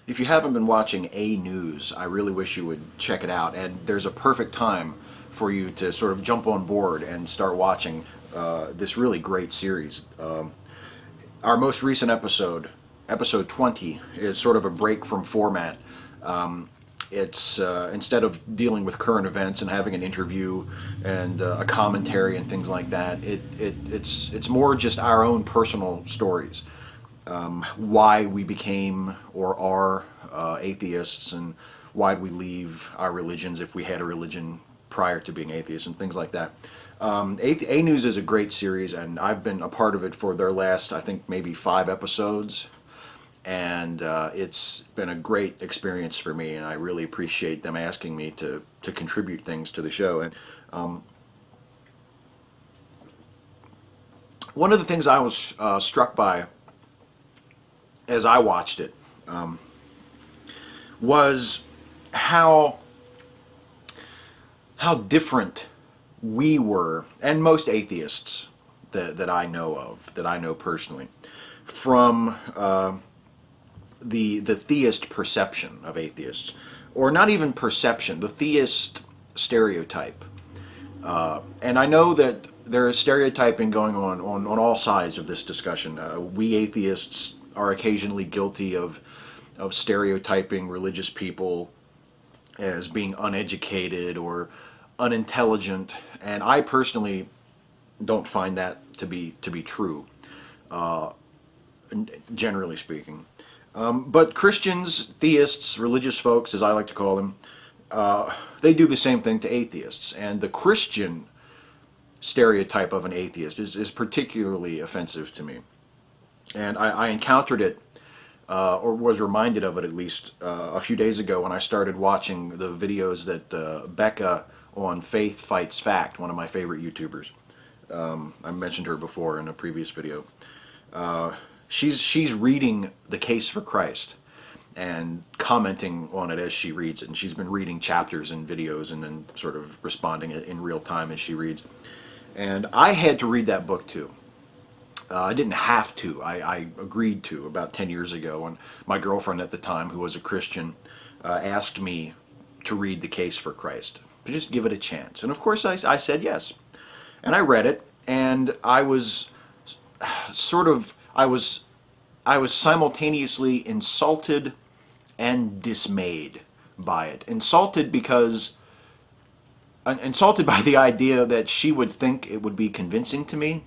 If you haven't been watching A News, I really wish you would check it out. And there's a perfect time for you to sort of jump on board and start watching this really great series. Our most recent episode, episode 20, is sort of a break from format. It's instead of dealing with current events and having an interview and a commentary and things like that, it's more just our own personal stories, why we became or are atheists, and why we leave our religions if we had a religion prior to being atheists, and things like that. A News is a great series, and I've been a part of it for their last, I think, maybe 5 episodes. And it's been a great experience for me, and I really appreciate them asking me to contribute things to the show. And one of the things I was struck by as I watched it was how different we were, and most atheists that I know of, that I know personally, from the theist perception of atheists, or not even perception, the theist stereotype. And I know that there is stereotyping going on all sides of this discussion. We atheists are occasionally guilty of stereotyping religious people as being uneducated or unintelligent, and I personally don't find that to be true, generally speaking. But Christians, theists, religious folks, as I like to call them, they do the same thing to atheists. And the Christian stereotype of an atheist is particularly offensive to me. And I encountered it, or was reminded of it at least, a few days ago when I started watching the videos that Becca on FaithFightsFact, one of my favorite YouTubers. I mentioned her before in a previous video. She's reading The Case for Christ and commenting on it as she reads it. And she's been reading chapters and videos and then sort of responding in real time as she reads. And I had to read that book too. I didn't have to. I agreed to about 10 years ago, when my girlfriend at the time, who was a Christian, asked me to read The Case for Christ, to just give it a chance. And of course I said yes. And I read it, and I was simultaneously insulted and dismayed by it. Insulted by the idea that she would think it would be convincing to me,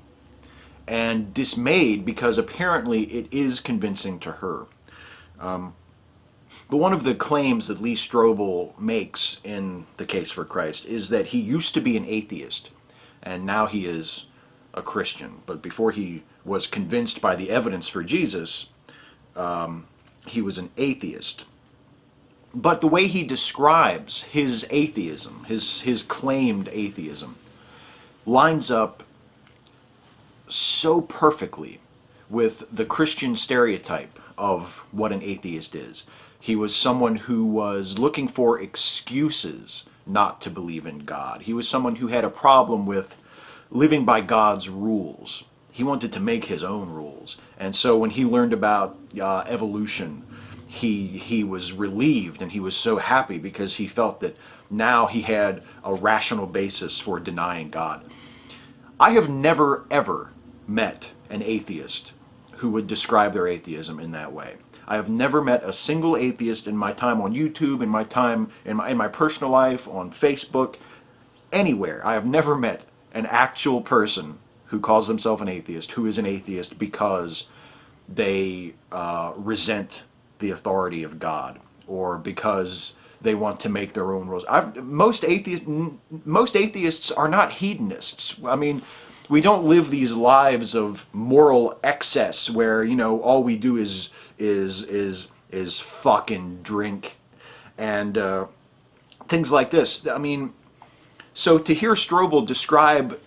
and dismayed because apparently it is convincing to her. But one of the claims that Lee Strobel makes in The Case for Christ is that he used to be an atheist, and now he is a Christian. But before he was convinced by the evidence for Jesus, he was an atheist. But the way he describes his atheism, his claimed atheism, lines up so perfectly with the Christian stereotype of what an atheist is. He was someone who was looking for excuses not to believe in God. He was someone who had a problem with living by God's rules. He wanted to make his own rules. And so when he learned about evolution, he was relieved, and he was so happy because he felt that now he had a rational basis for denying God. I have never, ever met an atheist who would describe their atheism in that way. I have never met a single atheist in my time on YouTube, in my time in my personal life, on Facebook, anywhere. I have never met an actual person who calls themselves an atheist who is an atheist because they resent the authority of God, or because they want to make their own rules. Most atheists are not hedonists. I mean, we don't live these lives of moral excess where, you know, all we do is fuck and drink and things like this. I mean, so to hear Strobel describe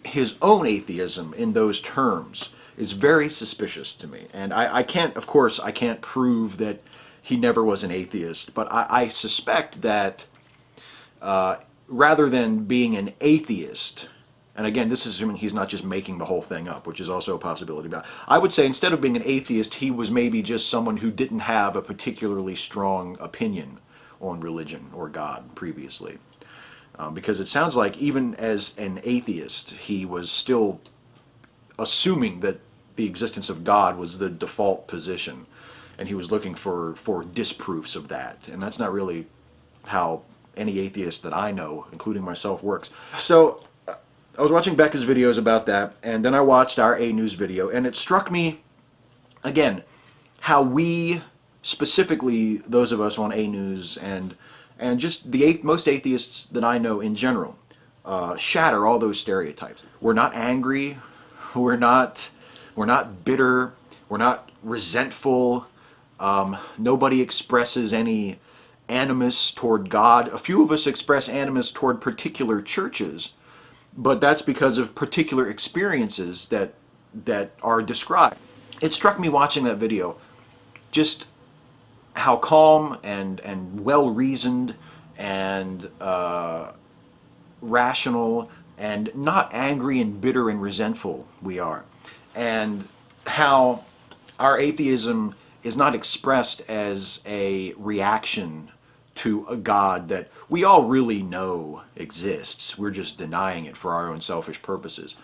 his own atheism in those terms is very suspicious to me. And I can't, of course, I can't prove that he never was an atheist, but I suspect that rather than being an atheist, And again, this is assuming he's not just making the whole thing up, which is also a possibility. But I would say instead of being an atheist, he was maybe just someone who didn't have a particularly strong opinion on religion or God previously. Because it sounds like even as an atheist, he was still assuming that the existence of God was the default position. And he was looking for disproofs of that. And that's not really how any atheist that I know, including myself, works. So I was watching Becca's videos about that, and then I watched our A News video, and it struck me, again, how we, specifically those of us on A News, and just the most atheists that I know in general, shatter all those stereotypes. We're not angry, we're not bitter, we're not resentful, nobody expresses any animus toward God. A few of us express animus toward particular churches, but that's because of particular experiences that are described. It struck me watching that video just how calm and well-reasoned and rational and not angry and bitter and resentful we are. And how our atheism is not expressed as a reaction to a God that we all really know exists. We're just denying it for our own selfish purposes.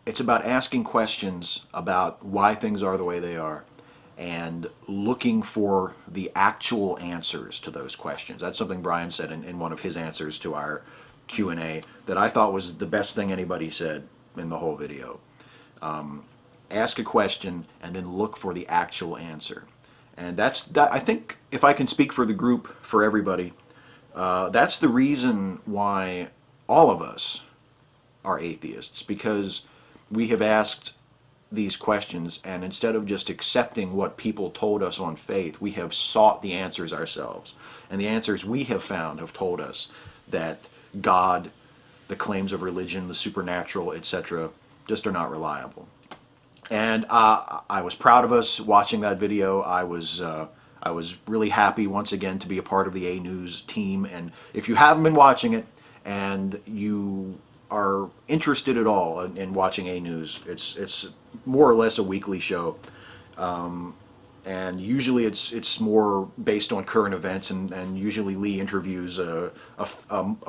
It's about asking questions about why things are the way they are and looking for the actual answers to those questions. That's something Brian said in one of his answers to our Q&A that I thought was the best thing anybody said in the whole video. Ask a question and then look for the actual answer. And that. I think if I can speak for the group, for everybody, that's the reason why all of us are atheists, because we have asked these questions, and instead of just accepting what people told us on faith, we have sought the answers ourselves. And the answers we have found have told us that God, the claims of religion, the supernatural, etc., just are not reliable. And I was proud of us watching that video. I was really happy once again to be a part of the A News team. And if you haven't been watching it and you are interested at all in watching A News, it's more or less a weekly show. And usually it's more based on current events, and usually Lee interviews a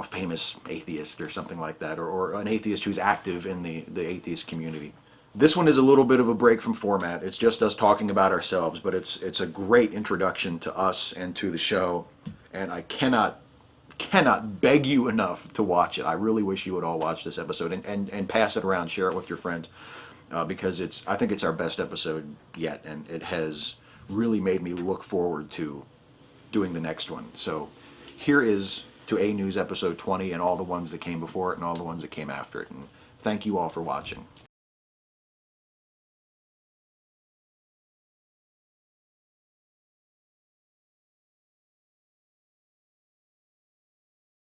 famous atheist or something like that, or an atheist who's active in the atheist community. This one is a little bit of a break from format. It's just us talking about ourselves, but it's a great introduction to us and to the show, and I cannot beg you enough to watch it. I really wish you would all watch this episode and pass it around, share it with your friends, because I think it's our best episode yet, and it has really made me look forward to doing the next one. So here is to A News episode 20 and all the ones that came before it and all the ones that came after it, and thank you all for watching.